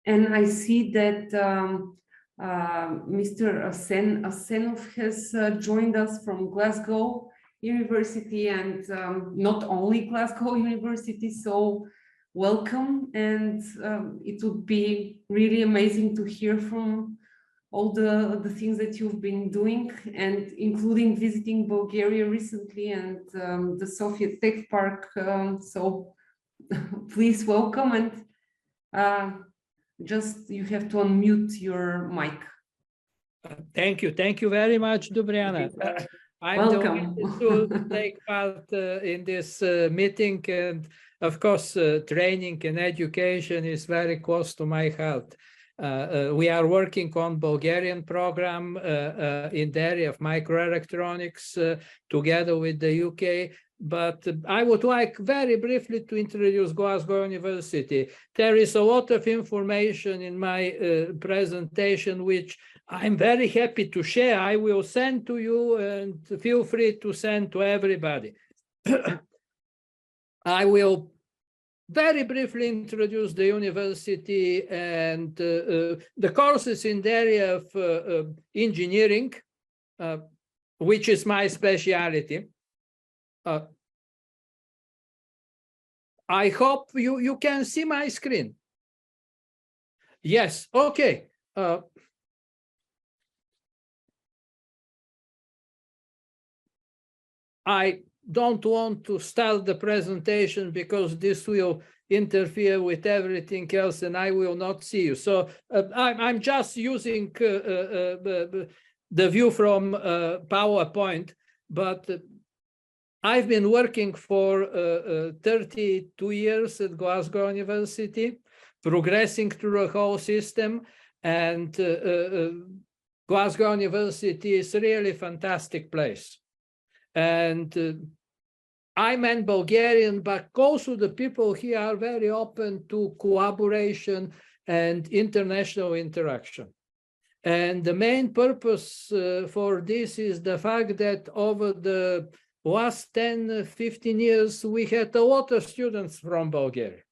And I see that Mr. Asenov has joined us from Glasgow University, and not only Glasgow University, so welcome. And it would be really amazing to hear from all the things that you've been doing, and including visiting Bulgaria recently and the Sofia Tech Park. So please welcome, and just you have to unmute your mic. Thank you very much, Dubriana. I'm Welcome. delighted to take part in this meeting, and of course, training and education is very close to my heart. We are working on Bulgarian program in the area of microelectronics together with the UK. But I would like very briefly to introduce Glasgow University. There is a lot of information in my presentation, which I'm very happy to share. I will send to you, and feel free to send to everybody. I will very briefly introduce the university and the courses in the area of engineering, which is my specialty. I hope you can see my screen. Yes, okay. I don't want to start the presentation because this will interfere with everything else and I will not see you. So I'm just using the view from PowerPoint, but I've been working for 32 years at Glasgow University, progressing through a whole system, and Glasgow University is really a fantastic place. And I'm an Bulgarian, but also the people here are very open to collaboration and international interaction. And the main purpose for this is the fact that over the last 10, 15 years, we had a lot of students from Bulgaria.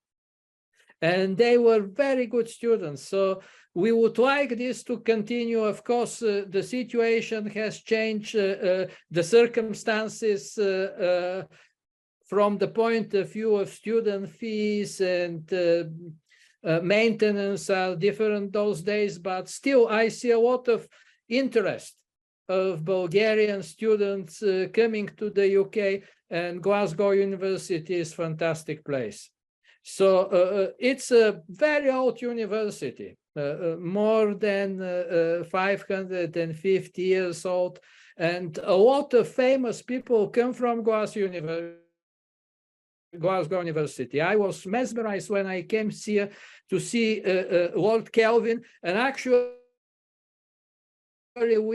And they were very good students. So we would like this to continue. Of course, the situation has changed. The circumstances from the point of view of student fees and maintenance are different those days, but still I see a lot of interest of Bulgarian students coming to the UK, and Glasgow University is a fantastic place. So it's a very old university, more than 550 years old, and a lot of famous people come from Glasgow University. I was mesmerized when I came here to see Lord Kelvin, and actually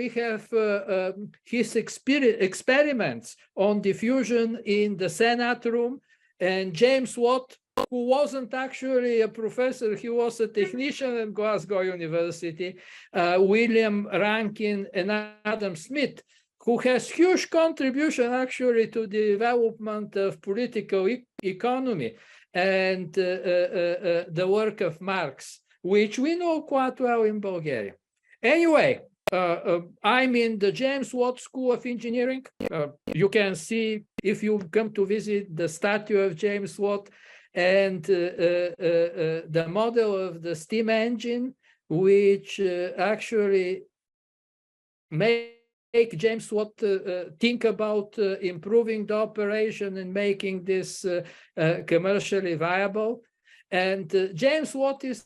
we have his experiments on diffusion in the Senate room, and James Watt, who wasn't actually a professor, he was a technician at Glasgow University, William Rankin and Adam Smith, who has huge contribution actually to the development of political economy and the work of Marx, which we know quite well in Bulgaria. Anyway, I'm in the James Watt School of Engineering. You can see, if you come to visit, the statue of James Watt and the model of the steam engine, which actually make James Watt think about improving the operation and making this commercially viable. And James Watt is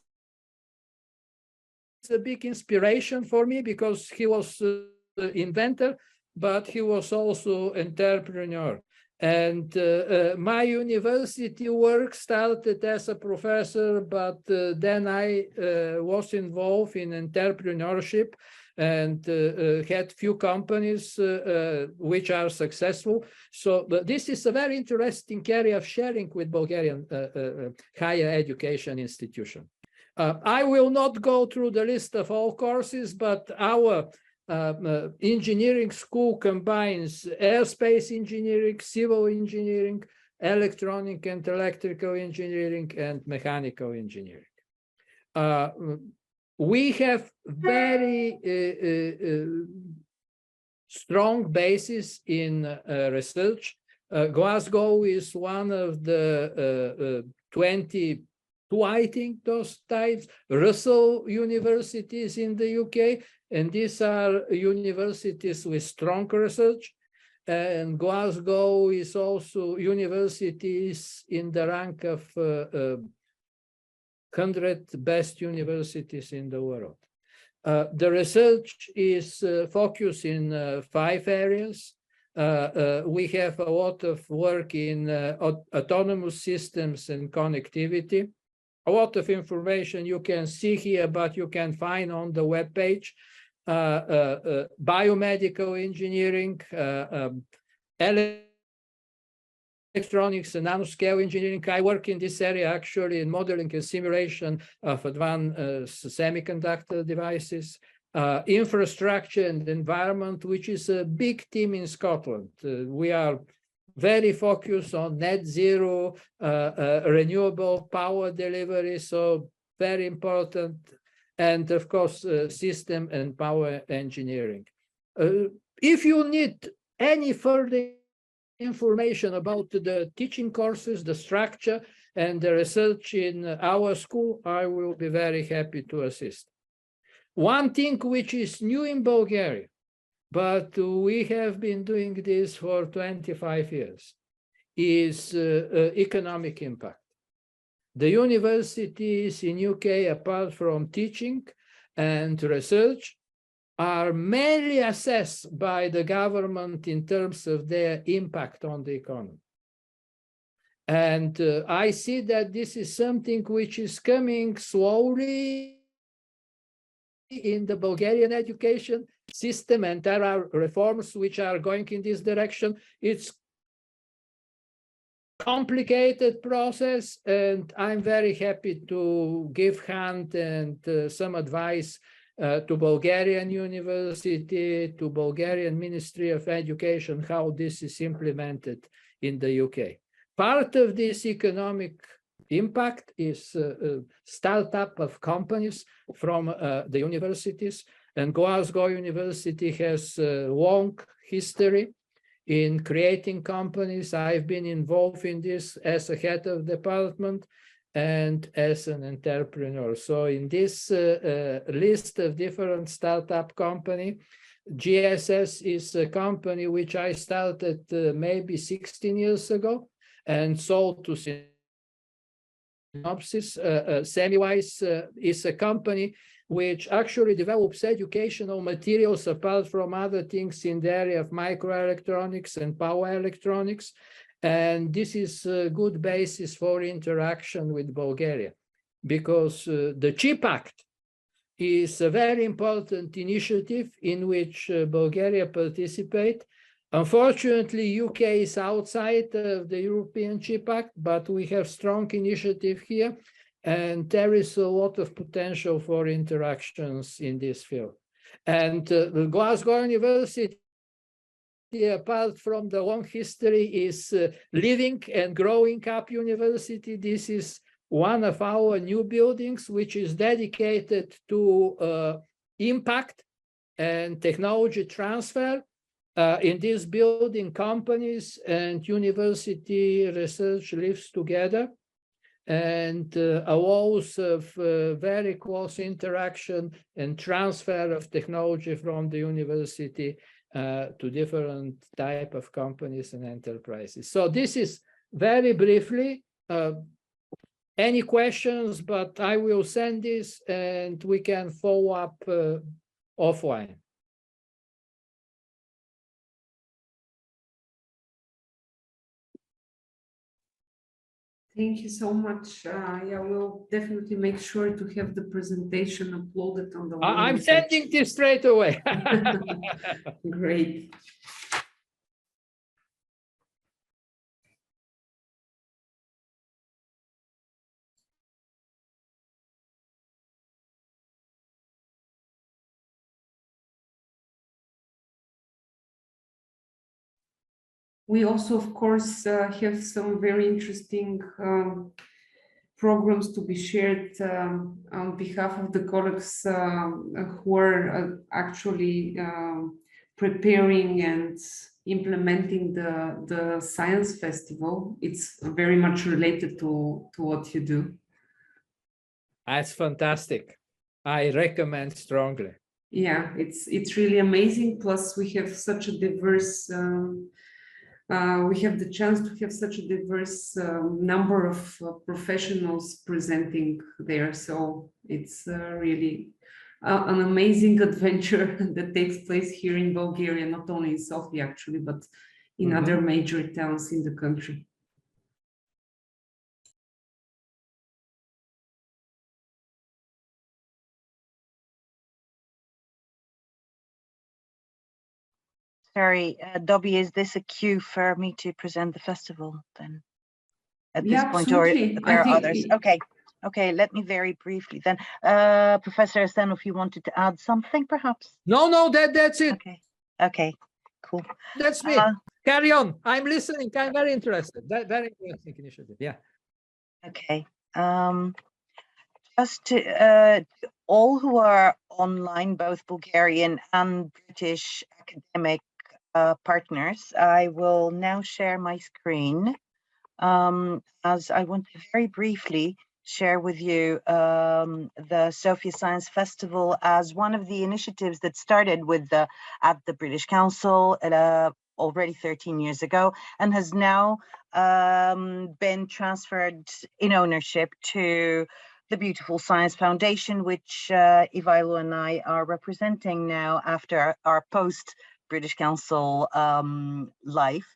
a big inspiration for me because he was an inventor, but he was also an entrepreneur. And my university work started as a professor, but then I was involved in entrepreneurship and had few companies which are successful. So this is a very interesting area of sharing with Bulgarian higher education institution. I will not go through the list of all courses, but our engineering school combines aerospace engineering, civil engineering, electronic and electrical engineering, and mechanical engineering. we have very strong basis in research. Glasgow is one of the 22, I think, those types, Russell universities in the UK, and these are universities with strong research. And Glasgow is also universities in the rank of 100 best universities in the world. The research is focused in 5 areas. We have a lot of work in autonomous systems and connectivity. A lot of information you can see here, but you can find on the webpage. Biomedical engineering, electronics and nanoscale engineering. I work in this area actually in modeling and simulation of advanced semiconductor devices. Infrastructure and environment, which is a big team in Scotland. We are very focused on net zero, renewable power delivery, so very important. And of course, system and power engineering. If you need any further information about the teaching courses, the structure, and the research in our school, I will be very happy to assist. One thing which is new in Bulgaria, but we have been doing this for 25 years, is economic impact. The universities in UK, apart from teaching and research, are mainly assessed by the government in terms of their impact on the economy. And I see that this is something which is coming slowly in the Bulgarian education system, and there are reforms which are going in this direction. It's complicated process, and I'm very happy to give hand and some advice to Bulgarian University, to Bulgarian Ministry of Education, how this is implemented in the UK. Part of this economic impact is startup of companies from the universities, and Glasgow University has a long history in creating companies. I've been involved in this as a head of department and as an entrepreneur. So in this list of different startup company, GSS is a company which I started maybe 16 years ago and sold to Synopsys. Semiwise is a company which actually develops educational materials apart from other things in the area of microelectronics and power electronics. And this is a good basis for interaction with Bulgaria, because the CHIP Act is a very important initiative in which Bulgaria participates. Unfortunately, UK is outside of the European CHIP Act, but we have strong initiative here. And there is a lot of potential for interactions in this field. And Glasgow University, apart from the long history, is living and growing up university. This is one of our new buildings, which is dedicated to impact and technology transfer. In this building, companies and university research lives together, and allows of very close interaction and transfer of technology from the university to different type of companies and enterprises. So this is very briefly. Any questions, but I will send this and we can follow up offline. Thank you so much. Yeah, we'll definitely make sure to have the presentation uploaded on the I'm sending this straight away. Great. We also, of course, have some very interesting programs to be shared on behalf of the colleagues who are actually preparing and implementing the science festival. It's very much related to what you do. That's fantastic. I recommend strongly. Yeah, it's really amazing. Plus, we have such a diverse. We have the chance to have such a diverse number of professionals presenting there. So it's really an amazing adventure that takes place here in Bulgaria, not only in Sofia actually, but in other major towns in the country. Sorry, Dobby, is this a cue for me to present the festival then? At this point, absolutely. Or there are others? Okay, let me very briefly then. Professor Asenov, if you wanted to add something, perhaps? No, that's it. Okay, cool. That's me. Carry on. I'm listening. I'm very interested. Very interesting initiative. Yeah. Okay. Just to all who are online, both Bulgarian and British academic partners, I will now share my screen, as I want to very briefly share with you the Sofia Science Festival as one of the initiatives that started with at the British Council already 13 years ago, and has now been transferred in ownership to the beautiful Science Foundation, which Ivailo and I are representing now after our post-British Council life.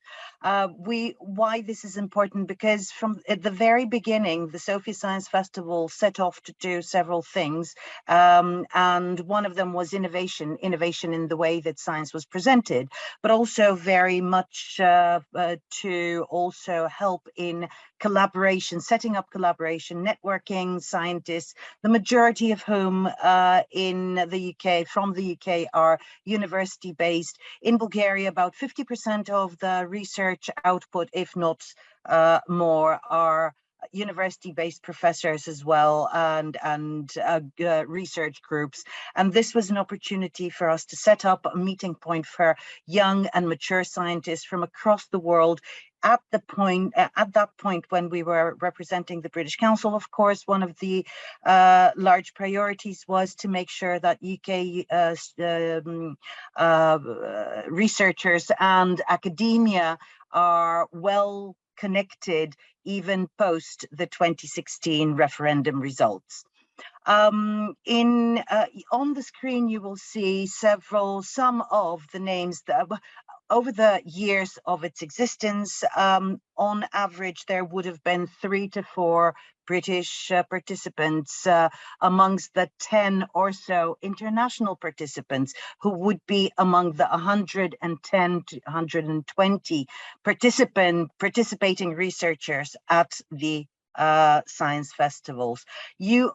Why this is important, because from at the very beginning, the Sofia Science Festival set off to do several things, and one of them was innovation in the way that science was presented, but also very much to also help in collaboration, setting up collaboration, networking scientists, the majority of whom in the UK, from the UK, are university-based. In Bulgaria, about 50% of the research output, if not more, are university-based professors as well, and research groups. And this was an opportunity for us to set up a meeting point for young and mature scientists from across the world. At that point when we were representing the British Council, of course, one of the large priorities was to make sure that UK researchers and academia are well connected even post the 2016 referendum results. On the screen, you will see some of the names that over the years of its existence, on average, there would have been 3 to 4 British participants amongst the 10 or so international participants who would be among the 110 to 120 participating researchers at the science festivals. You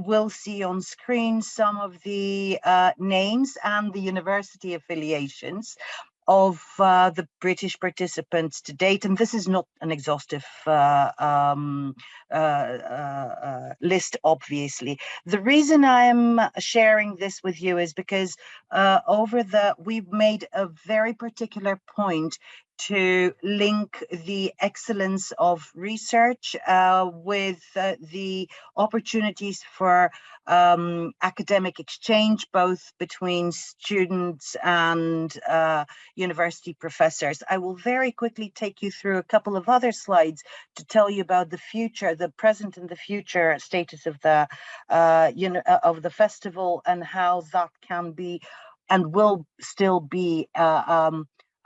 will see on screen some of the names and the university affiliations of the British participants to date, and this is not an exhaustive list, obviously. The reason I'm sharing this with you is because we've made a very particular point to link the excellence of research with the opportunities for academic exchange, both between students and university professors. I will very quickly take you through a couple of other slides to tell you about the future, the present and the future status of the festival, and how that can be and will still be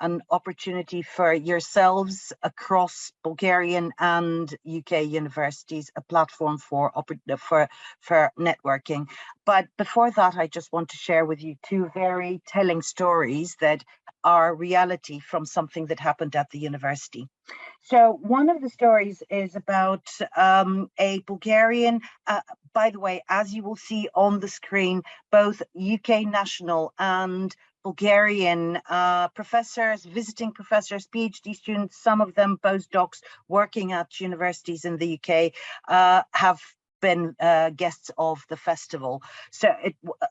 an opportunity for yourselves across Bulgarian and UK universities, a platform for networking. But before that, I just want to share with you 2 very telling stories that are reality from something that happened at the university. So one of the stories is about a Bulgarian, by the way, as you will see on the screen, both UK national and Bulgarian professors, visiting professors, PhD students, some of them postdocs working at universities in the UK, have been guests of the festival. So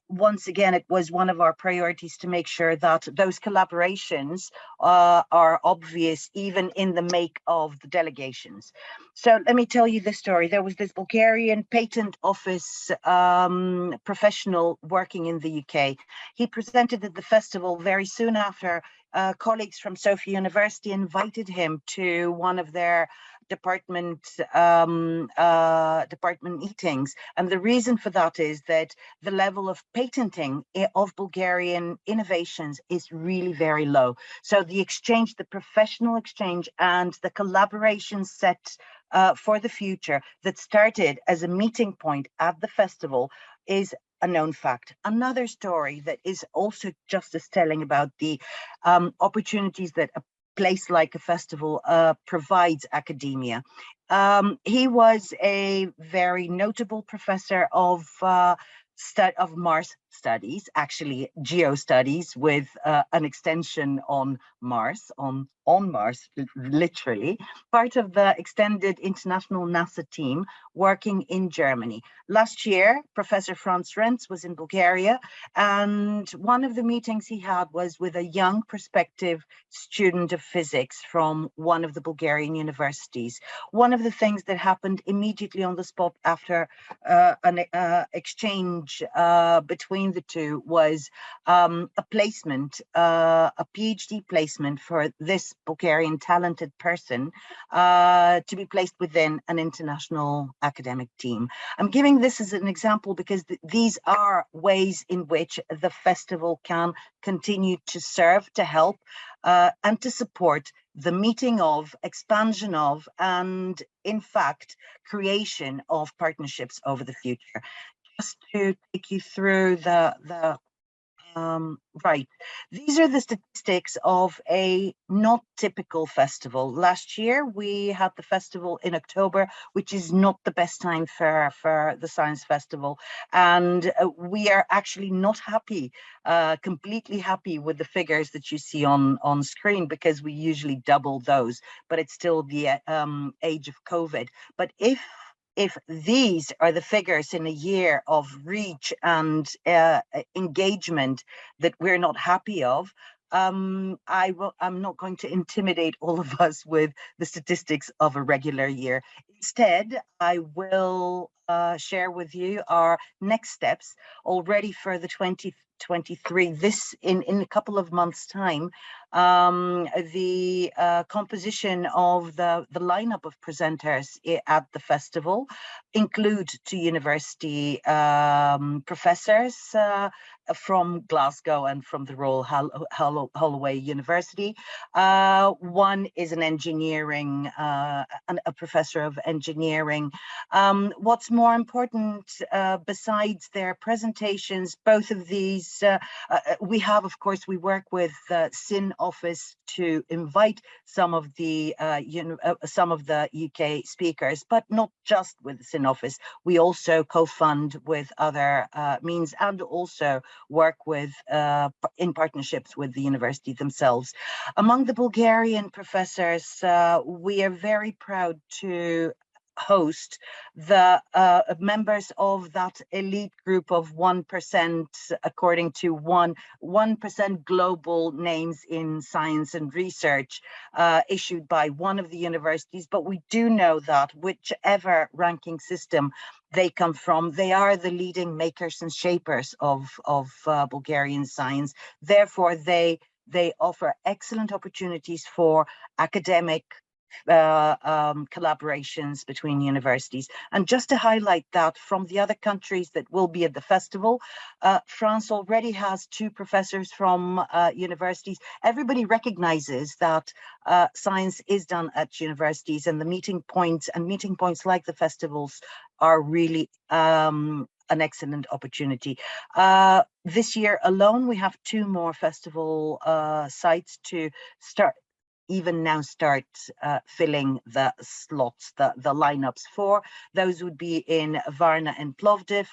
once again, it was one of our priorities to make sure that those collaborations are obvious even in the make of the delegations. So let me tell you the story. There was this Bulgarian patent office professional working in the UK. He presented at the festival very soon after. Colleagues from Sofia University invited him to one of their department meetings, and the reason for that is that the level of patenting of Bulgarian innovations is really very low. So the exchange, the professional exchange, and the collaboration set for the future that started as a meeting point at the festival is a known fact. Another story that is also just as telling about the opportunities that a place like a festival provides academia. He was a very notable professor of Mars studies, actually geostudies, with an extension on Mars, on Mars, literally, part of the extended international NASA team working in Germany. Last year, Professor Franz Renz was in Bulgaria, and one of the meetings he had was with a young prospective student of physics from one of the Bulgarian universities. One of the things that happened immediately on the spot after an exchange between the two was a placement, a PhD placement for this Bulgarian talented person to be placed within an international academic team. I'm giving this as an example because these are ways in which the festival can continue to serve, to help, and to support the meeting of, expansion of, and in fact, creation of partnerships over the future. Just to take you through right. These are the statistics of a not typical festival. Last year, we had the festival in October, which is not the best time for the Science Festival. And we are actually not happy, completely happy with the figures that you see on screen, because we usually double those, but it's still the age of COVID. But if these are the figures in a year of reach and engagement that we're not happy of, I'm not going to intimidate all of us with the statistics of a regular year. Instead, I will share with you our next steps already for the 2023. This in a couple of months' time. The composition of the lineup of presenters at the festival include 2 university professors from Glasgow and from the Royal Holloway University. One is an engineering, a professor of engineering. What's more important, besides their presentations, both of these, we have, of course, we work with SIN office to invite some of the UK speakers, but not just with the SIN office. We also co-fund with other means, and also work with in partnerships with the university themselves. Among the Bulgarian professors, we are very proud to host the members of that elite group of 1%, according to 1% global names in science and research, issued by one of the universities. But we do know that whichever ranking system they come from, they are the leading makers and shapers of Bulgarian science. Therefore, they offer excellent opportunities for academic collaborations between universities. And just to highlight that, from the other countries that will be at the festival, France already has 2 professors from universities. Everybody recognizes that science is done at universities, and the meeting points like the festivals are really an excellent opportunity. This year alone, we have 2 more festival sites to start. even now start filling the slots, the lineups for. Those would be in Varna and Plovdiv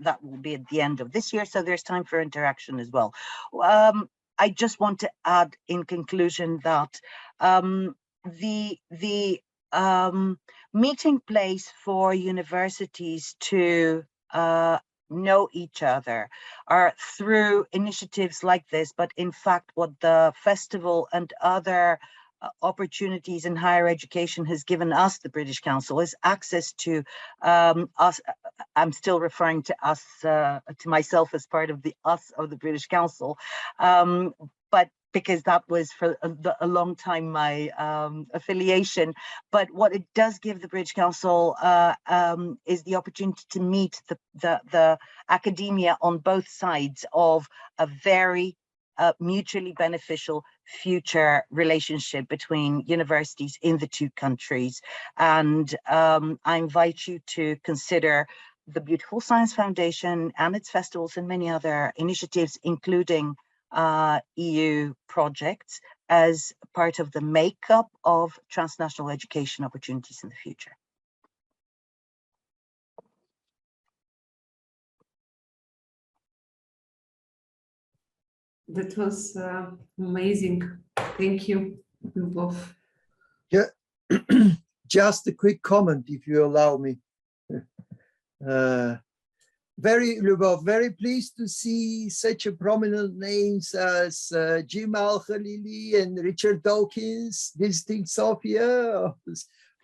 that will be at the end of this year. So there's time for interaction as well. I just want to add in conclusion that the meeting place for universities to know each other are through initiatives like this, but in fact what the festival and other opportunities in higher education has given us, the British Council, is access to us. I'm still referring to us, to myself as part of the us of the British Council, but because that was for a long time my affiliation. But what it does give the British Council is the opportunity to meet the academia on both sides of a very mutually beneficial future relationship between universities in the two countries. And I invite you to consider the Beautiful Science Foundation and its festivals and many other initiatives, including EU projects, as part of the makeup of transnational education opportunities in the future. That was amazing. Thank you, both. Yeah, just a quick comment, if you allow me. Very pleased to see such a prominent names as Jim Al-Khalili and Richard Dawkins visiting Sofia.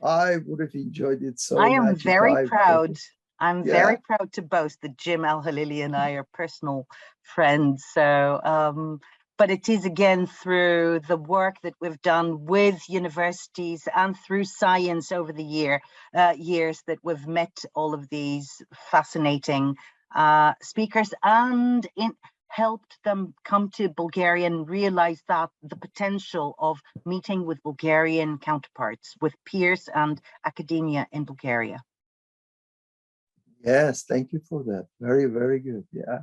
I would have enjoyed it so much. I am very proud. I'm very proud to boast that Jim Al-Khalili and I are personal friends. So, but it is again through the work that we've done with universities and through science over the years that we've met all of these fascinating speakers and helped them come to Bulgaria and realize that the potential of meeting with Bulgarian counterparts, with peers and academia in Bulgaria. Yes, thank you for that. Very, very good. Yeah.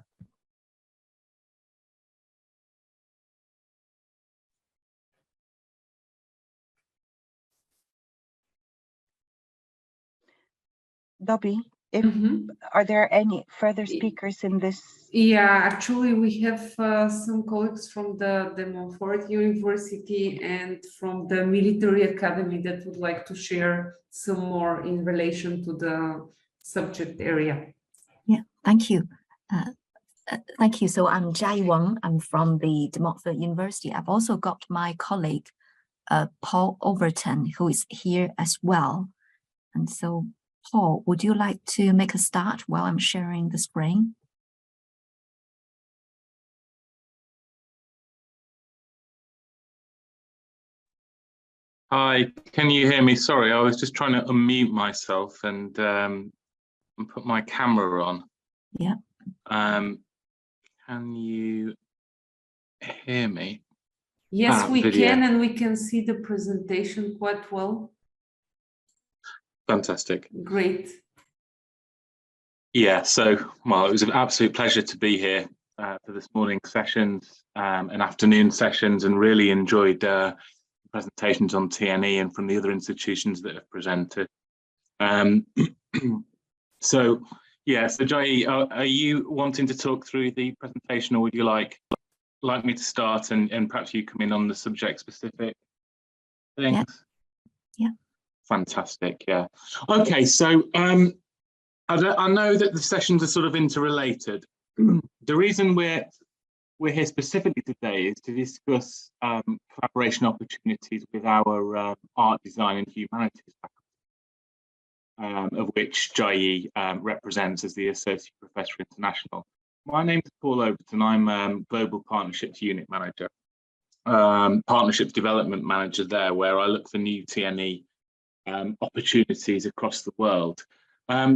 Dobby, are there any further speakers in this? Yeah, actually, we have some colleagues from the Montfort University and from the Military Academy that would like to share some more in relation to the subject area. Yeah, thank you. Thank you. So I'm Jai Wang. I'm from the De Montfort University. I've also got my colleague, Paul Overton, who is here as well. And so, Paul, would you like to make a start while I'm sharing the screen? Hi, can you hear me? Sorry, I was just trying to unmute myself and put my camera on. Yeah. Can you hear me? Yes, we video. can, and we can see the presentation quite well. Fantastic. Great. Yeah, so, well, it was an absolute pleasure to be here for this morning's sessions and afternoon sessions, and really enjoyed presentations on TNE and from the other institutions that have presented. So, yeah, so Jai, are you wanting to talk through the presentation, or would you like me to start and perhaps you come in on the subject specific things? Yeah. Fantastic, yeah. Okay, so I know that the sessions are sort of interrelated. The reason we're here specifically today is to discuss collaboration opportunities with our art, design and humanities faculty, of which Jai represents as the Associate Professor International. My name is Paul Overton. I'm Global Partnerships Unit Manager, Partnerships Development Manager there, where I look for new TNE opportunities across the world.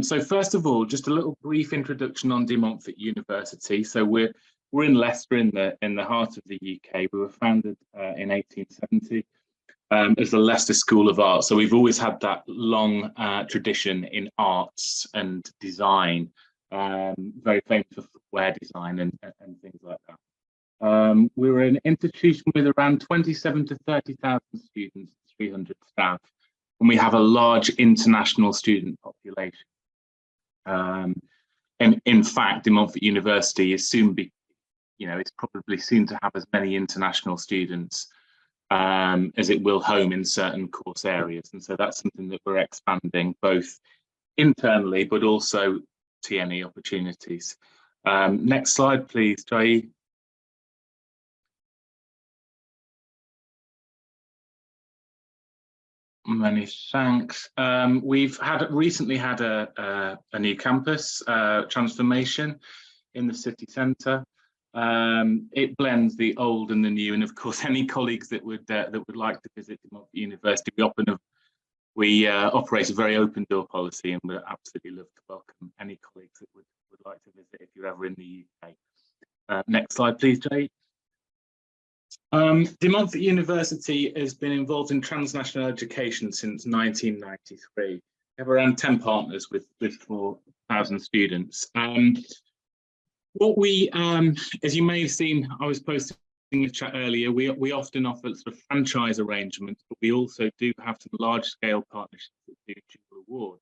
So first of all, just a little brief introduction on De Montfort University. So we're in Leicester, in the heart of the UK. We were founded in 1870 as the Leicester School of Art. So we've always had that long tradition in arts and design, very famous for footwear design and things like that. We're an institution with around 27 to 30,000 students, 300 staff, and we have a large international student population. And in fact, De Montfort University is soon it's probably soon to have as many international students as it will home in certain course areas. And so that's something that we're expanding both internally, but also TNE opportunities. Next slide, please, Jai. Many thanks. We've recently had a new campus transformation in the city centre. It blends the old and the new, and of course, any colleagues that would like to visit De Montfort University, we operate a very open door policy, and we'd absolutely love to welcome any colleagues that would like to visit if you're ever in the UK. Next slide, please, Jay. De Montfort University has been involved in transnational education since 1993. We have around 10 partners with 4,000 students. What we, as you may have seen, I was posting in the chat earlier, we often offer sort of franchise arrangements, but we also do have some large-scale partnerships that do dual awards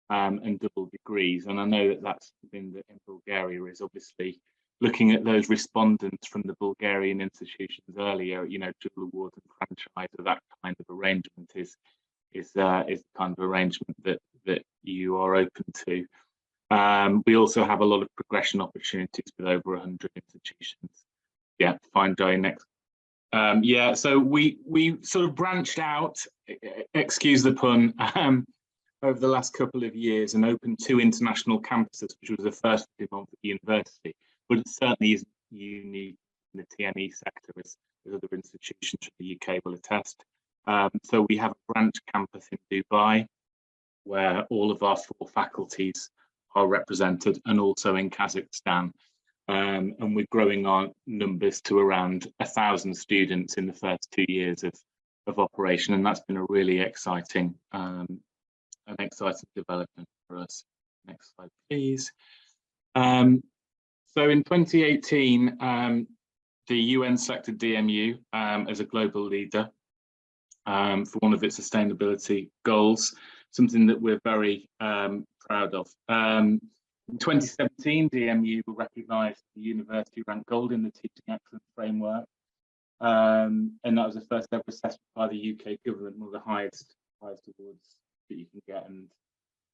and double degrees. And I know that that's something that in Bulgaria is obviously looking at those respondents from the Bulgarian institutions earlier, dual awards and franchise, or that kind of arrangement is the kind of arrangement that you are open to. We also have a lot of progression opportunities with over 100 institutions. Yeah, fine, Jay, next. Yeah, so we sort of branched out, excuse the pun, over the last couple of years and opened 2 international campuses, which was the first for De Montfort University, but it certainly isn't unique in the TNE sector as other institutions from the UK will attest. So we have a branch campus in Dubai, where all of our 4 faculties are represented, and also in Kazakhstan. And we're growing our numbers to around 1,000 students in the first 2 years of operation, and that's been a really exciting development for us. Next slide, please. So in 2018, the UN selected DMU as a global leader for one of its sustainability goals, something that we're very proud of. In 2017, DMU recognized the university ranked gold in the Teaching Excellence Framework. And that was the first ever assessment by the UK government, one of the highest awards that you can get, and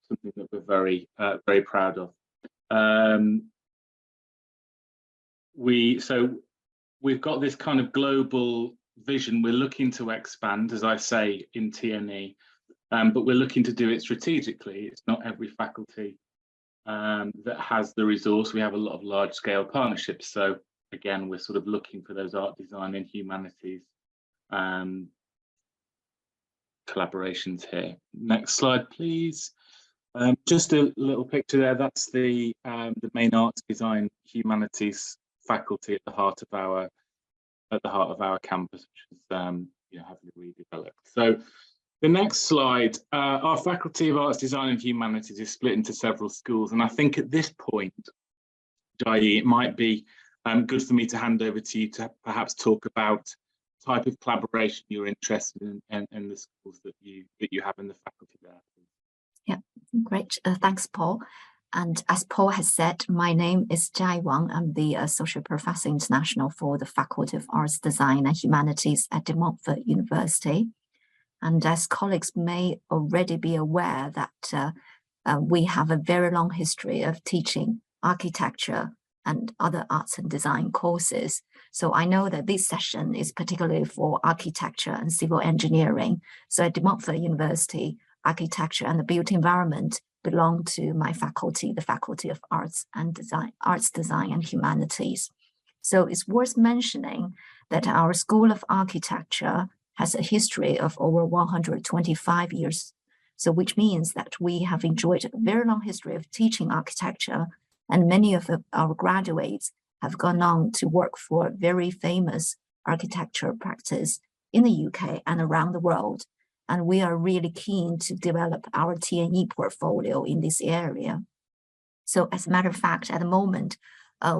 something that we're very proud of. We've got this kind of global vision. We're looking to expand, as I say, in TNE, but we're looking to do it strategically. It's not every faculty that has the resource. We have a lot of large-scale partnerships. So again, we're sort of looking for those art, design, and humanities collaborations here. Next slide, please. Just a little picture there. That's the main arts, design, humanities faculty at the heart of our campus, which is heavily redeveloped. So the next slide, our Faculty of Arts, Design and Humanities is split into several schools, and I think at this point, Jai, it might be good for me to hand over to you to perhaps talk about the type of collaboration you're interested in and the schools that you have in the faculty there. Yeah, great. Thanks, Paul. And as Paul has said, my name is Jai Wang. I'm the Associate Professor International for the Faculty of Arts, Design and Humanities at De Montfort University. And as colleagues may already be aware that we have a very long history of teaching architecture and other arts and design courses. So I know that this session is particularly for architecture and civil engineering. So at De Montfort University, architecture and the built environment belong to my faculty, the Faculty of Arts and Design, and Humanities. So it's worth mentioning that our School of Architecture has a history of over 125 years. So which means that we have enjoyed a very long history of teaching architecture, and many of our graduates have gone on to work for very famous architecture practice in the UK and around the world. And we are really keen to develop our TNE portfolio in this area. So as a matter of fact, at the moment,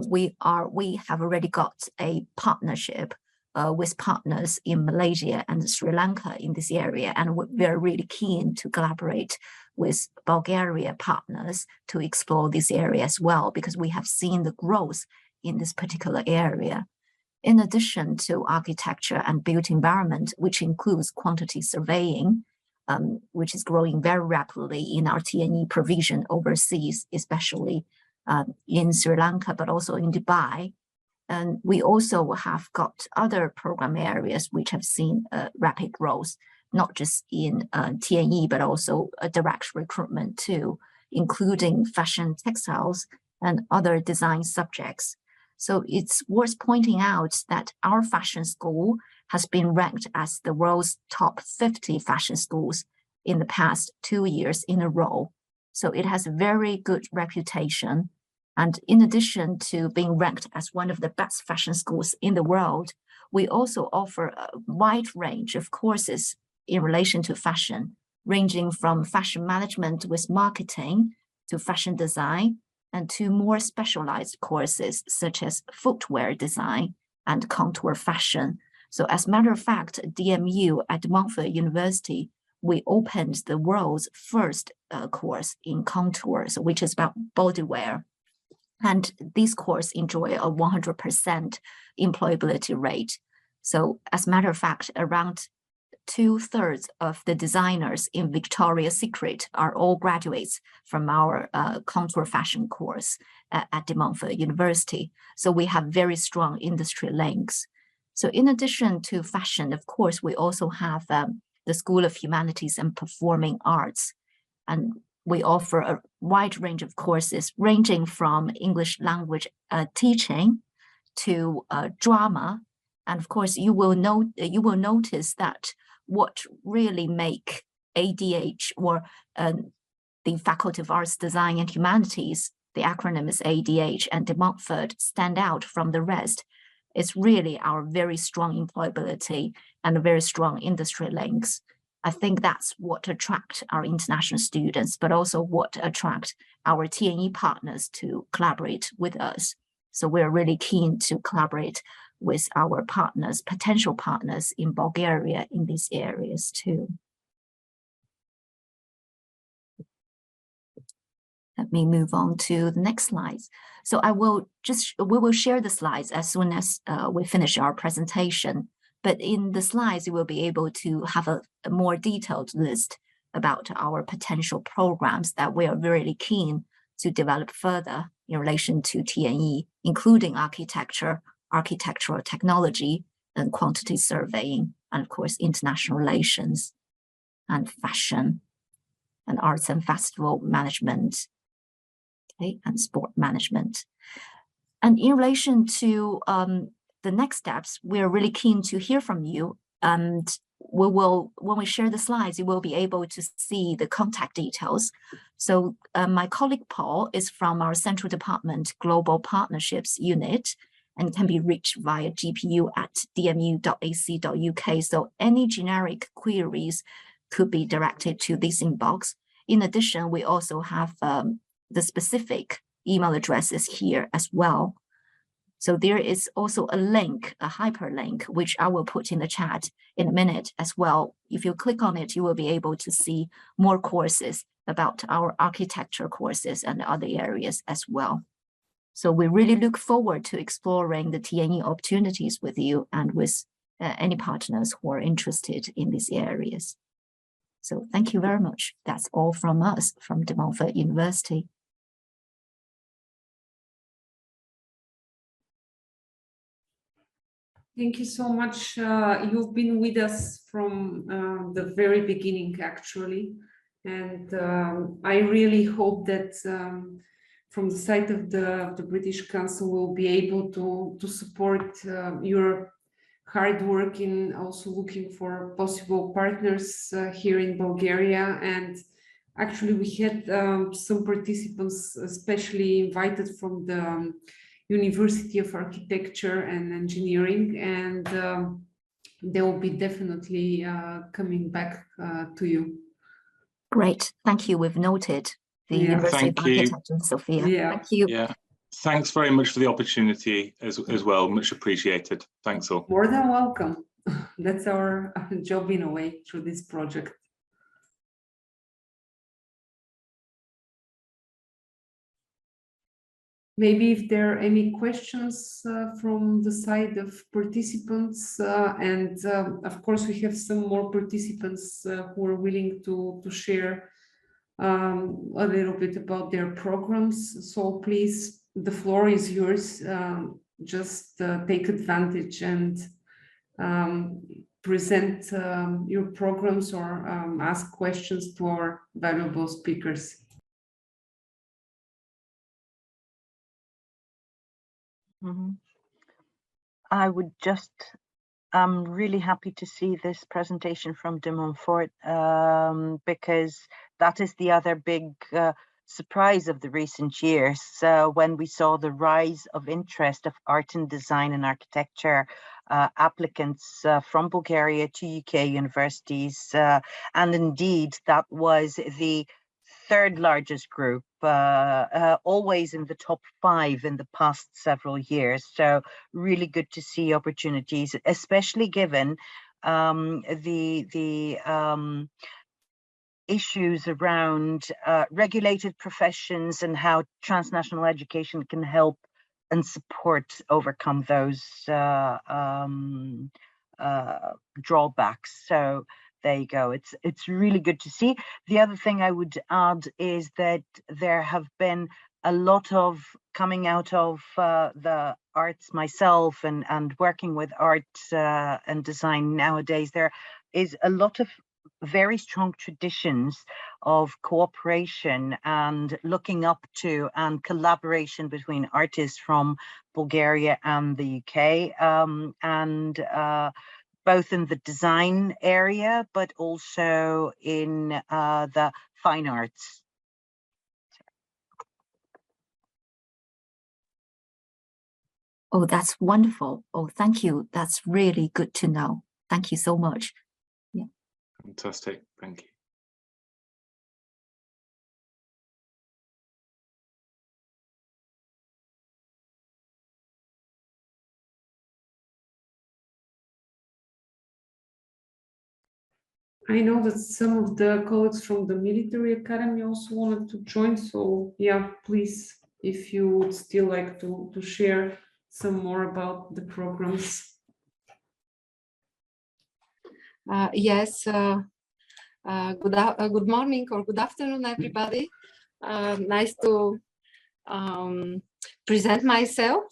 we have already got a partnership with partners in Malaysia and Sri Lanka in this area, and we're really keen to collaborate with Bulgaria partners to explore this area as well, because we have seen the growth in this particular area. In addition to architecture and built environment, which includes quantity surveying, which is growing very rapidly in our TNE provision overseas, especially in Sri Lanka, but also in Dubai. And we also have got other program areas which have seen rapid growth, not just in TNE, but also direct recruitment too, including fashion, textiles, and other design subjects. So it's worth pointing out that our fashion school has been ranked as the world's top 50 fashion schools in the past 2 years in a row. So it has a very good reputation. And in addition to being ranked as one of the best fashion schools in the world, we also offer a wide range of courses in relation to fashion, ranging from fashion management with marketing to fashion design, and to more specialized courses such as footwear design and contour fashion. So as a matter of fact, DMU at Montfort University, we opened the world's first course in contours, which is about bodywear. And this course enjoy a 100% employability rate. So as a matter of fact, around 2/3 of the designers in Victoria's Secret are all graduates from our contour fashion course at De Montfort University. So we have very strong industry links. So in addition to fashion, of course, we also have the School of Humanities and Performing Arts. And we offer a wide range of courses ranging from English language teaching to drama. And of course, you will notice that what really make ADH or the Faculty of Arts, Design and Humanities, the acronym is ADH, and De Montfort stand out from the rest. It's really our very strong employability and very strong industry links. I think that's what attracts our international students, but also what attracts our TNE partners to collaborate with us. So we're really keen to collaborate with our partners, potential partners in Bulgaria in these areas too. Let me move on to the next slides. So we will share the slides as soon as we finish our presentation. But in the slides, you will be able to have a more detailed list about our potential programs that we are really keen to develop further in relation to TNE, including architecture, architectural technology, and quantity surveying, and of course, international relations, and fashion, and arts and festival management, okay, and sport management. And in relation to the next steps, we're really keen to hear from you. And we will, when we share the slides, you will be able to see the contact details. So my colleague Paul is from our Central Department Global Partnerships Unit and can be reached via gpu@dmu.ac.uk. So any generic queries could be directed to this inbox. In addition, we also have the specific email addresses here as well. So there is also a link, a hyperlink, which I will put in the chat in a minute as well. If you click on it, you will be able to see more courses about our architecture courses and other areas as well. So we really look forward to exploring the TNE opportunities with you and with any partners who are interested in these areas. So thank you very much. That's all from us from De Montfort University. Thank you so much. You've been with us from the very beginning, actually. And I really hope that from the side of the British Council, we'll be able to support your hard work in also looking for possible partners here in Bulgaria. And actually, we had some participants, especially invited from the University of Architecture and Engineering, and they will be definitely coming back to you. Great, thank you. We've noted the University of Architecture in Sofia. Yeah. Thank you. Yeah. thanks very much for the opportunity as well. Much appreciated. Thanks all. More than welcome. That's our job in a way through this project. Maybe if there are any questions from the side of participants, and of course we have some more participants who are willing to share a little bit about their programs. So please, the floor is yours. Just take advantage and present your programs or ask questions to our valuable speakers. I would just, I'm really happy to see this presentation from de Montfort, because that is the other big surprise of the recent years, when we saw the rise of interest of art and design and architecture applicants from Bulgaria to UK universities. And indeed, that was the third largest group, always in the top 5 in the past several years. So really good to see opportunities, especially given the issues around regulated professions and how transnational education can help and support overcome those drawbacks. So there you go. It's really good to see. The other thing I would add is that there have been a lot of coming out of the arts myself and working with art and design nowadays. There is a lot of very strong traditions of cooperation and looking up to and collaboration between artists from Bulgaria and the UK, both in the design area, but also in the fine arts. Oh, that's wonderful. Oh, thank you. That's really good to know. Thank you so much. Yeah. Fantastic. Thank you. I know that some of the colleagues from the military academy also wanted to join. So yeah, please, if you would still like to share some more about the programs. Yes, good morning or good afternoon, everybody. Nice to present myself.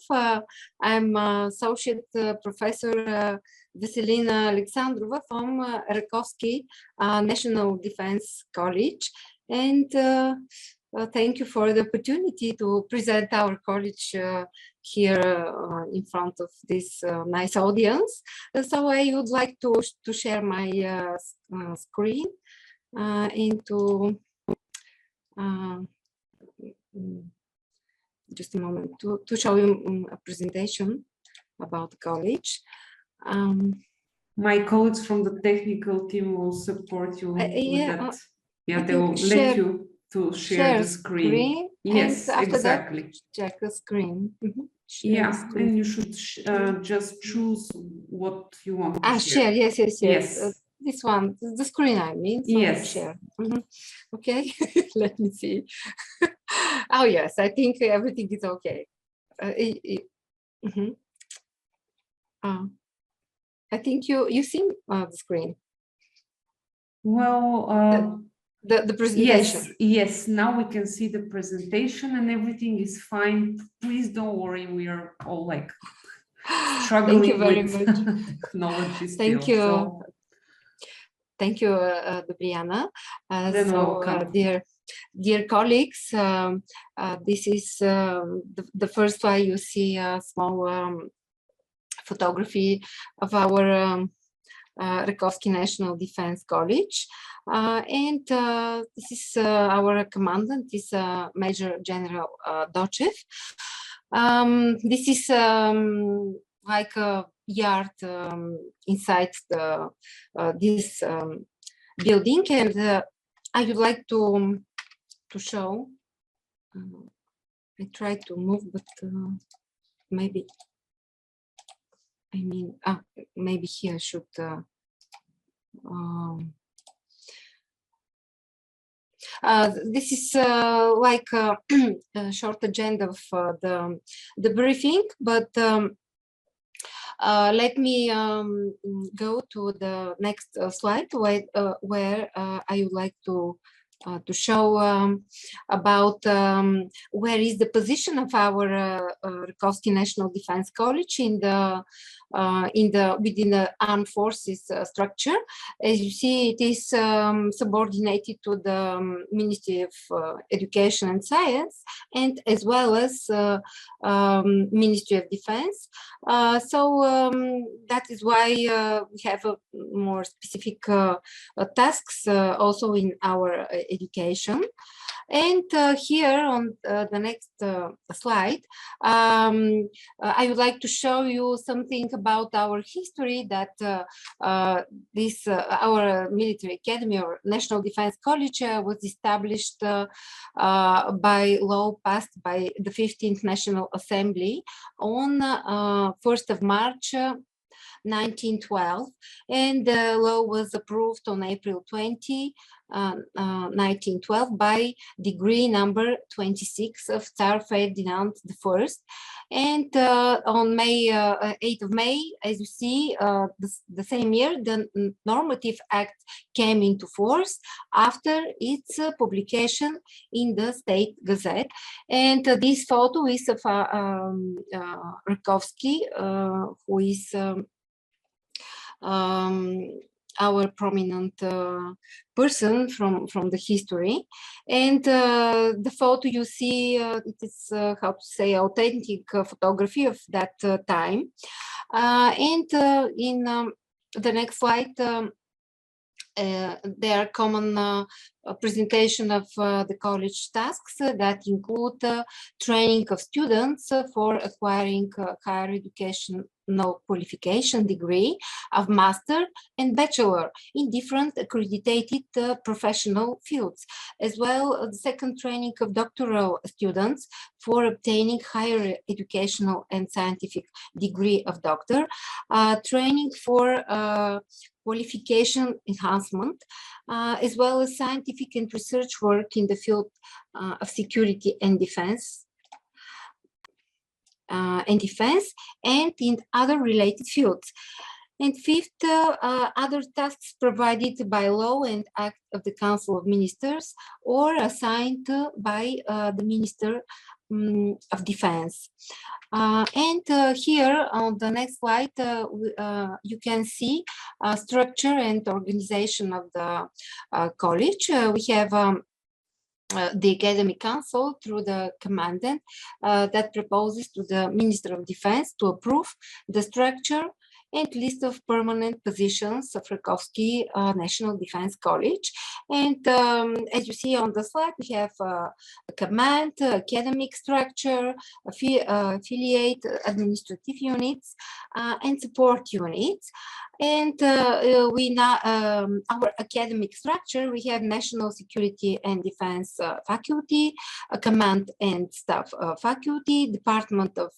I'm Associate Professor Veselina Alexandrova from Rakovsky National Defense College. And thank you for the opportunity to present our college here in front of this nice audience. So I would like to share my screen and to just a moment to show you a presentation about the college. My colleagues from the technical team will support you with that. Yeah, they will let you to share the screen. Yes, exactly. That, check the screen. Yeah, screen. And you should just choose what you want to share. Yes. This one, the screen, I mean. So yes. Share. Okay, let me see. Oh, yes, I think everything is okay. I think you see the screen. Well, the presentation. Yes, now we can see the presentation and everything is fine. Please don't worry, we are all like struggling Thank you very with much. technology still. Thank you. So. Thank you, Brianna. So, dear colleagues, this is the first way you see a small photography of our Rakovsky National Defense College. And this is our commandant, is Major General Dochev. This is like a yard inside this building, and I would like to show I try to move, but maybe, I mean, maybe here I should. This is like a short agenda of the briefing, but let me go to the next slide where I would like to show about where is the position of our Rakovsky National Defense College within the armed forces structure. As you see, it is subordinated to the Ministry of Education and Science, and as well as Ministry of Defense. So that is why we have more specific tasks also in our education. And here on the next slide, I would like to show you something about our history, that our military academy or National Defense College was established by law passed by the 15th National Assembly on 1st of March 1912, and the law was approved on April 20, 1912 by decree number 26 of Tsar Ferdinand I. And on 8th of May, as you see, the same year, the normative act came into force after its publication in the State Gazette. And this photo is of Rakovsky, who is our prominent person from the history. And the photo you see, it is how to say, authentic photography of that time. And in the next slide, there are common presentation of the college tasks that include training of students for acquiring higher education qualification degree of master and bachelor in different accredited professional fields, as well as the second training of doctoral students for obtaining higher educational and scientific degree of doctor, training for qualification enhancement, as well as scientific and research work in the field of security and defense, and in other related fields. And fifth, other tasks provided by law and act of the Council of Ministers or assigned by the Minister of Defense. And here on the next slide, you can see structure and organization of the college. We have the Academic Council through the Commandant that proposes to the Minister of Defense to approve the structure and list of permanent positions of Rakovsky National Defense College. And as you see on the slide, we have a command, academic structure, affiliate, administrative units, and support units. And our academic structure, we have National Security and Defense Faculty, a Command and Staff Faculty, Department of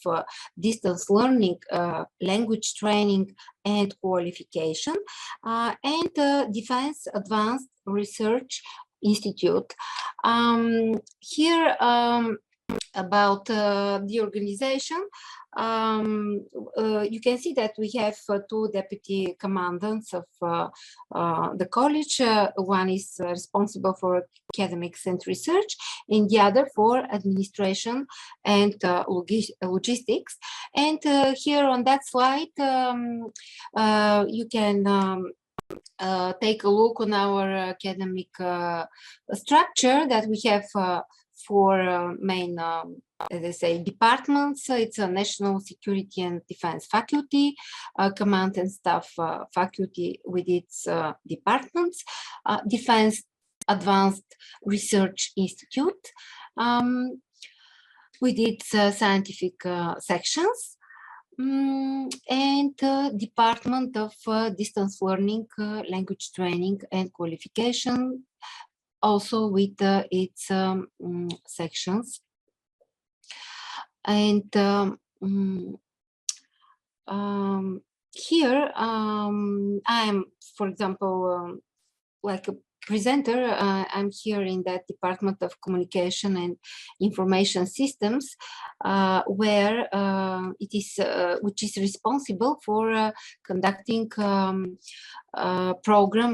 Distance Learning, Language Training and Qualification, and Defense Advanced Research Institute. Here about the organization, you can see that we have two deputy commandants of the college. One is responsible for academics and research, and the other for administration and logistics. And here on that slide, you can take a look on our academic structure that we have for main, as I say, departments. It's a National Security and Defense Faculty, Command and Staff Faculty with its departments, Defense Advanced Research Institute with its scientific sections, and Department of Distance Learning, Language Training and Qualification, also with its sections. And here I'm, for example, like a presenter. I'm here in that Department of Communication and Information Systems, where it is which is responsible for conducting program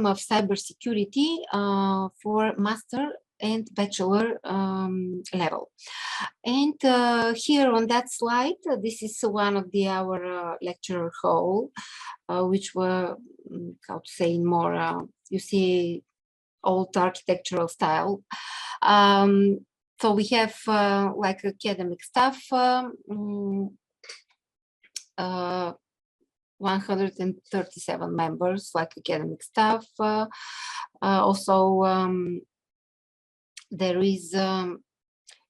of cybersecurity for master and bachelor level. And here on that slide, this is one of our lecture hall, which were, how to say, in more, you see, old architectural style. So we have like academic staff, 137 members, like academic staff. Also, there is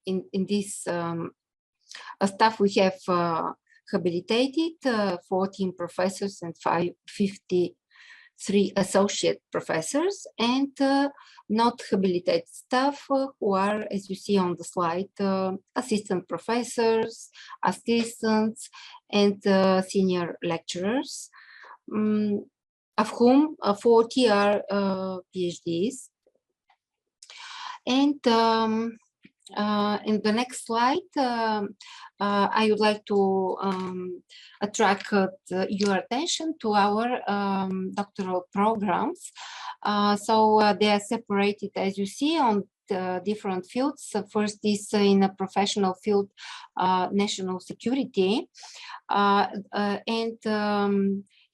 in this staff we have habilitated 14 professors and 53 associate professors, and not habilitated staff who are, as you see on the slide, assistant professors, assistants, and senior lecturers, of whom 40 are PhDs. And in the next slide, I would like to attract your attention to our doctoral programs. So they are separated, as you see, on the different fields. First is in a professional field, national security, and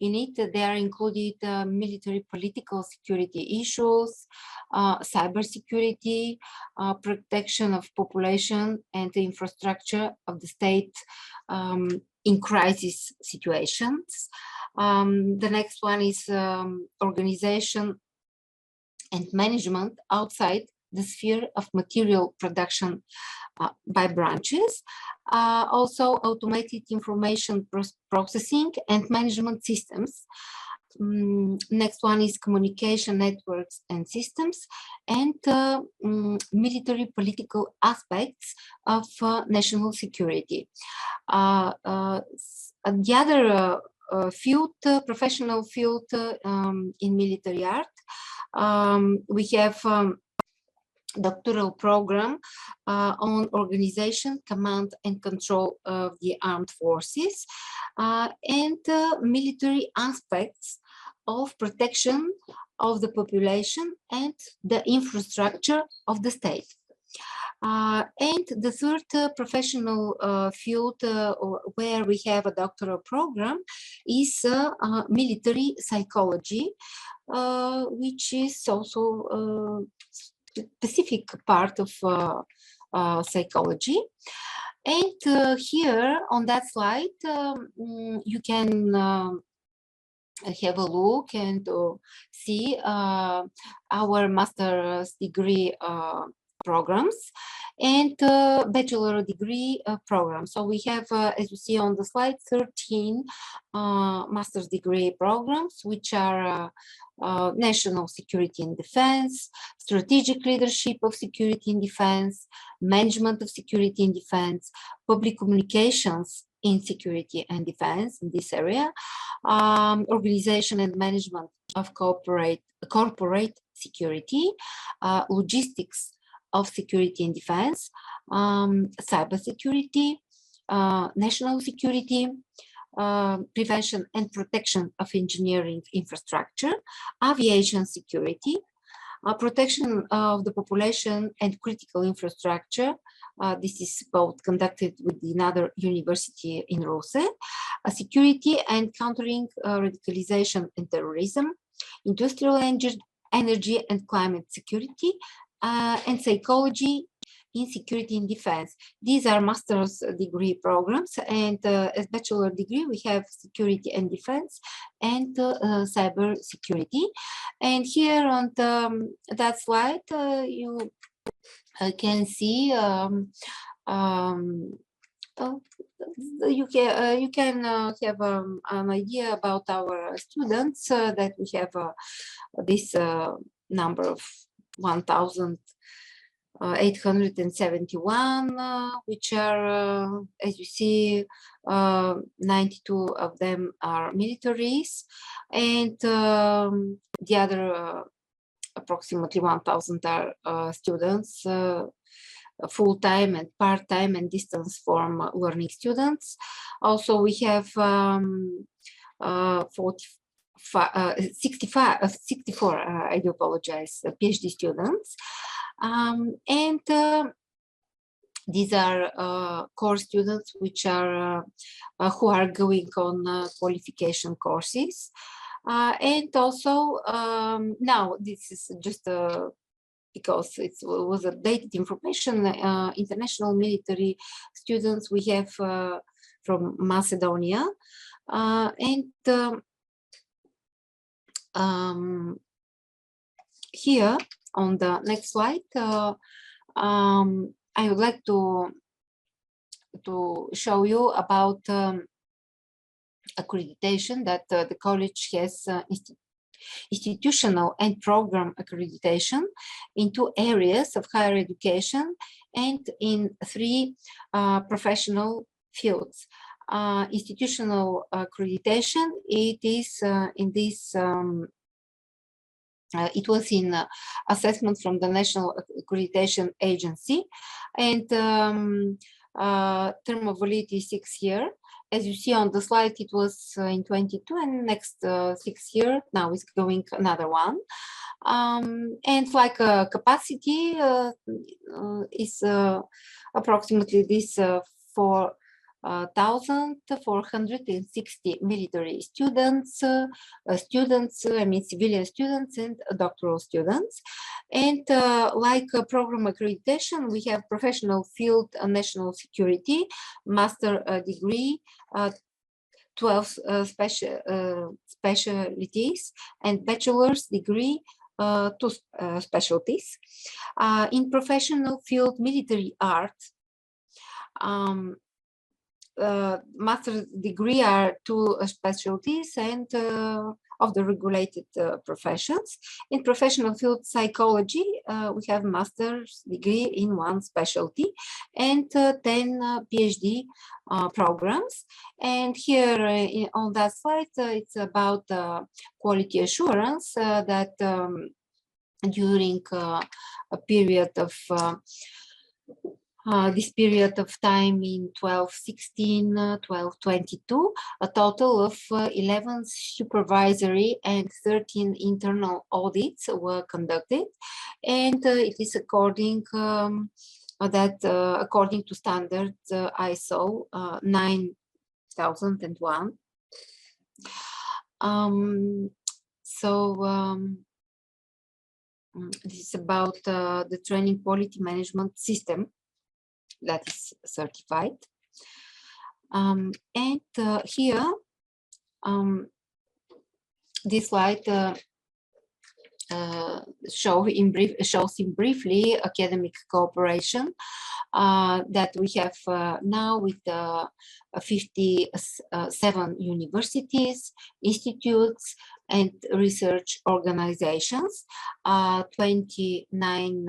in it, they are included military political security issues, cyber security, protection of population and the infrastructure of the state in crisis situations. The next one is organization and management outside the sphere of material production by branches. Also automated information processing and management systems. Next one is communication networks and systems, and military political aspects of national security. The other field, professional field in military art, we have doctoral program on organization, command and control of the armed forces, and military aspects of protection of the population and the infrastructure of the state. And the third professional field where we have a doctoral program is military psychology, which is also specific part of psychology. And here on that slide, you can have a look and see our master's degree programs and bachelor degree programs. So we have, as you see on the slide, 13 master's degree programs, which are national security and defense, strategic leadership of security and defense, management of security and defense, public communications in security and defense in this area, organization and management of corporate security, logistics of security and defense, cyber security, national security, prevention and protection of engineering infrastructure, aviation security, protection of the population and critical infrastructure. This is both conducted with another university in Ruse, security and countering radicalization and terrorism, industrial energy and climate security, and psychology in security and defense. These are master's degree programs, and as bachelor degree we have security and defense and cyber security. And here on that slide you can see you can have an idea about our students, that we have this number of 1,000 871, which are, as you see, 92 of them are militaries, and the other approximately 1,000 are students, full-time and part-time and distance form learning students. Also, we have 64, I do apologize, PhD students. And these are core students which are who are going on qualification courses. And also now this is just because it was updated information, international military students we have from Macedonia, and here on the next slide, I would like to show you about accreditation, that the college has institutional and program accreditation in 2 areas of higher education and in 3 professional fields. Institutional accreditation, it is in this it was in assessment from the National Accreditation Agency, and term of validity is 6 years. As you see on the slide, it was in 22, and next 6 years now is going another one. And like capacity is approximately this 4,460 military students, I mean civilian students and doctoral students. And like program accreditation, we have professional field national security, master degree, 12 specialties, and bachelor's degree, 2 specialties. In professional field military arts, master's degree are 2 specialties and of the regulated professions. In professional field psychology, we have master's degree in 1 specialty and 10 PhD programs. And here on that slide, it's about quality assurance that during a period of this period of time in 1216, 1222, a total of 11 supervisory and 13 internal audits were conducted, and it is according according to standard ISO 9001. This is about the training quality management system that is certified. And here, this slide shows in briefly academic cooperation that we have now with 57 universities, institutes, and research organizations. 29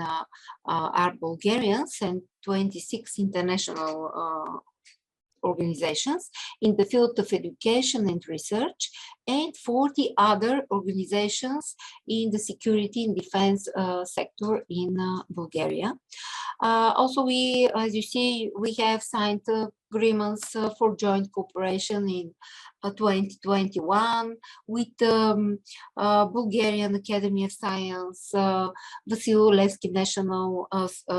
are Bulgarians and 26 international organizations in the field of education and research, and 40 other organizations in the security and defense sector in Bulgaria. Also, we, as you see, we have signed agreements for joint cooperation in 2021 with Bulgarian Academy of Science, Vasilevsky National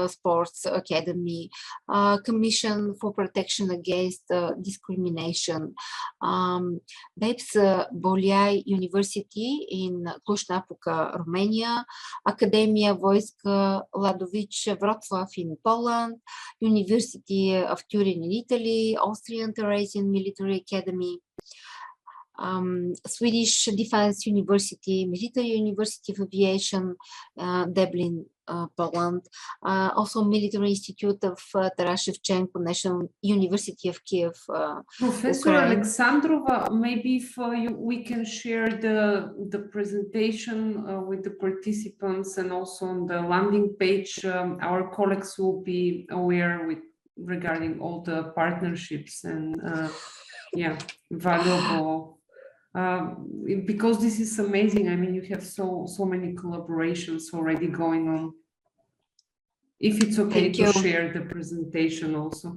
Sports Academy, Commission for Protection Against Discrimination, BEPS Bolyai University in Cluj-Napoca, Romania, Academia Wojsk Ladovich Wrocław in Poland, University of Turin in Italy, Austrian Teresian Military Academy, Swedish Defense University, Military University of Aviation, Dublin, Poland, also Military Institute of Taras Shevchenko, National University of Kiev. Professor Ukraine. Alexandrova, maybe if we can share the presentation with the participants, and also on the landing page, our colleagues will be aware regarding all the partnerships and yeah, valuable. Because this is amazing. I mean, you have so many collaborations already going on. If it's okay to share the presentation also.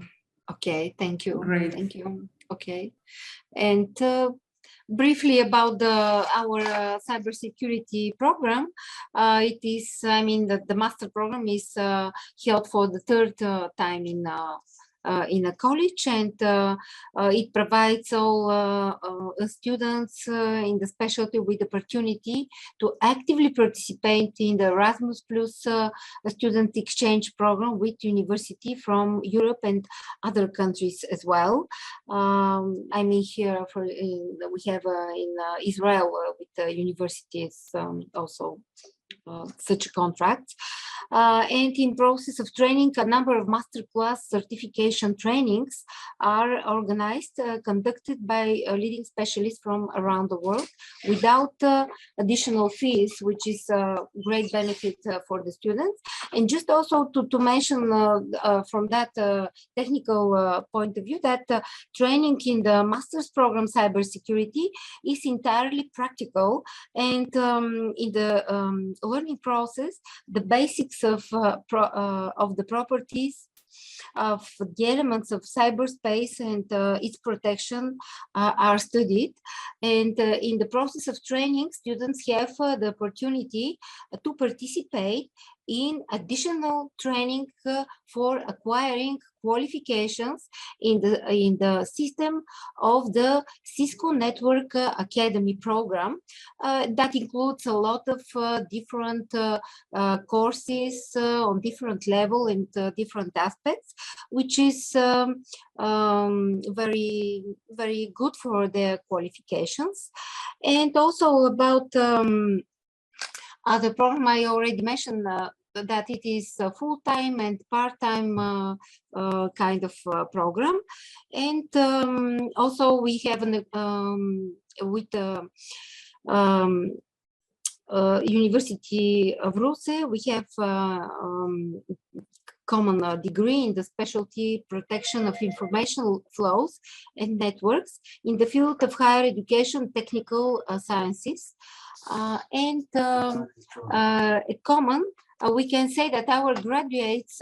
Okay, thank you. Great. Thank you. Okay. And briefly about our cybersecurity program, it is, I mean, the master program is held for the third time in a college, and it provides all students in the specialty with the opportunity to actively participate in the Erasmus Plus student exchange program with university from Europe and other countries as well. I mean, here we have in Israel with the universities also such contracts. And in process of training, a number of masterclass certification trainings are organized, conducted by leading specialists from around the world without additional fees, which is a great benefit for the students. And just also to mention from that technical point of view, that training in the master's program cybersecurity is entirely practical, and in the learning process, the basics of the properties of the elements of cyberspace and its protection are studied. And in the process of training, students have the opportunity to participate in additional training for acquiring qualifications in the system of the Cisco Network Academy program that includes a lot of different courses on different level and different aspects, which is very, very good for their qualifications. And also about the program, I already mentioned that it is a full-time and part-time kind of program. And also we have with the University of Ruse, we have common degree in the specialty protection of information flows and networks in the field of higher education technical sciences. And common, we can say that our graduates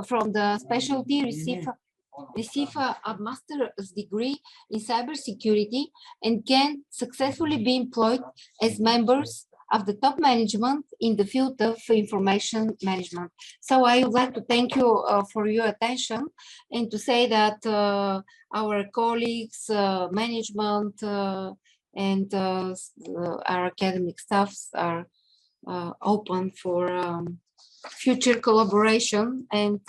from the specialty receive a master's degree in cybersecurity and can successfully be employed as members of the top management in the field of information management. So I would like to thank you for your attention, and to say that our colleagues, management, and our academic staffs are open for future collaboration and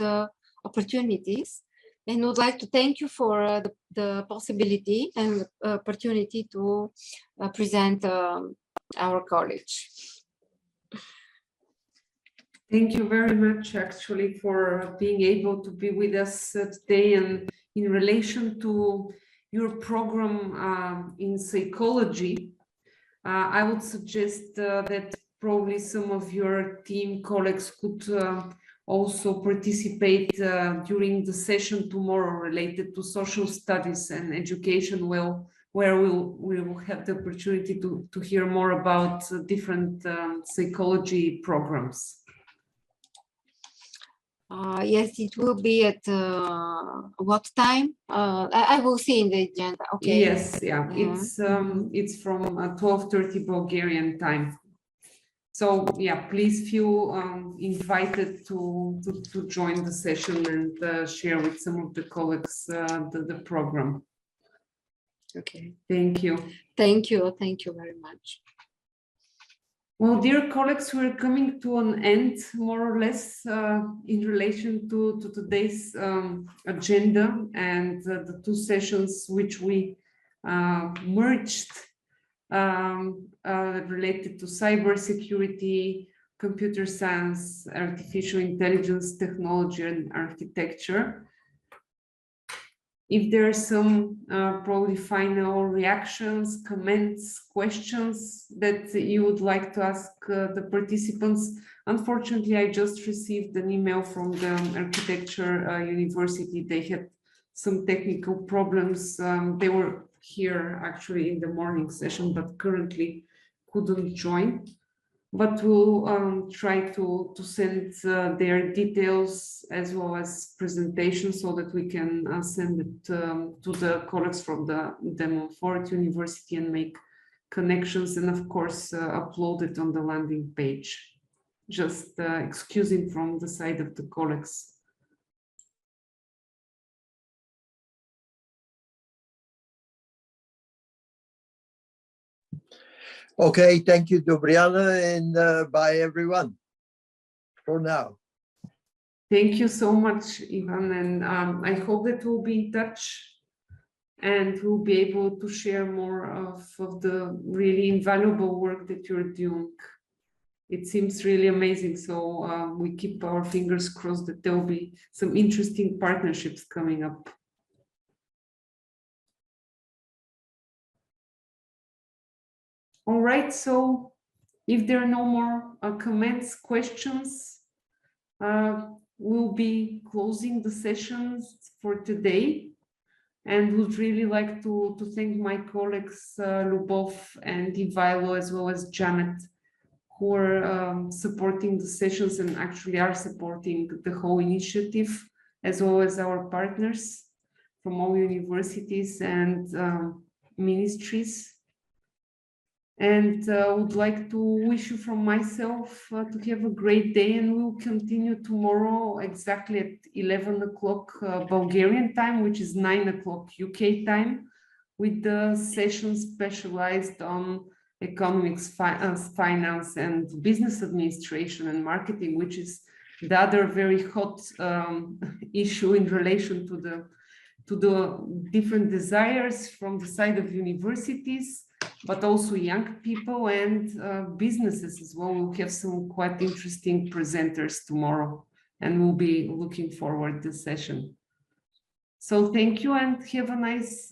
opportunities. And would like to thank you for the possibility and opportunity to present our college. Thank you very much, actually, for being able to be with us today. And in relation to your program in psychology, I would suggest that probably some of your team colleagues could also participate during the session tomorrow related to social studies and education, where we will have the opportunity to hear more about different psychology programs. Yes, it will be at what time? I will see in the agenda. Okay. Yes, yeah, it's from 12:30 Bulgarian time. So yeah, please feel invited to join the session and share with some of the colleagues the program. Okay. Thank you. Thank you. Thank you very much. Well, dear colleagues, we're coming to an end, more or less, in relation to today's agenda and the two sessions which we merged related to cybersecurity, computer science, artificial intelligence, technology, and architecture. If there are some probably final reactions, comments, questions that you would like to ask the participants, unfortunately, I just received an email from the architecture university. They had some technical problems. They were here actually in the morning session, but currently couldn't join. But we'll try to send their details as well as presentations so that we can send it to the colleagues from the Demo Fort University and make connections, and of course upload it on the landing page. Just excusing from the side of the colleagues. Okay, thank you, Dobriana, and bye everyone for now. Thank you so much, Ivan, and I hope that we'll be in touch and we'll be able to share more of the really invaluable work that you're doing. It seems really amazing, so we keep our fingers crossed that there will be some interesting partnerships coming up. All right, so if there are no more comments, questions, we'll be closing the sessions for today, and would really like to thank my colleagues Lubov and Ivailo, as well as Janet, who are supporting the sessions and actually are supporting the whole initiative, as well as our partners from all universities and ministries. And would like to wish you from myself to have a great day, and we'll continue tomorrow exactly at 11 o'clock Bulgarian time, which is 9 o'clock UK time, with the session specialized on economics, finance, and business administration and marketing, which is the other very hot issue in relation to the different desires from the side of universities, but also young people and businesses as well. We'll have some quite interesting presenters tomorrow, and we'll be looking forward to the session. So thank you, and have a nice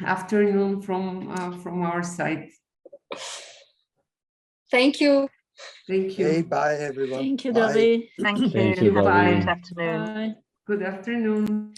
afternoon from our side. Thank you. Thank you. Hey, bye everyone. Thank you, Bye. Davi. Thank you. Thank you, Have a Bye. good afternoon. Bye. Good afternoon.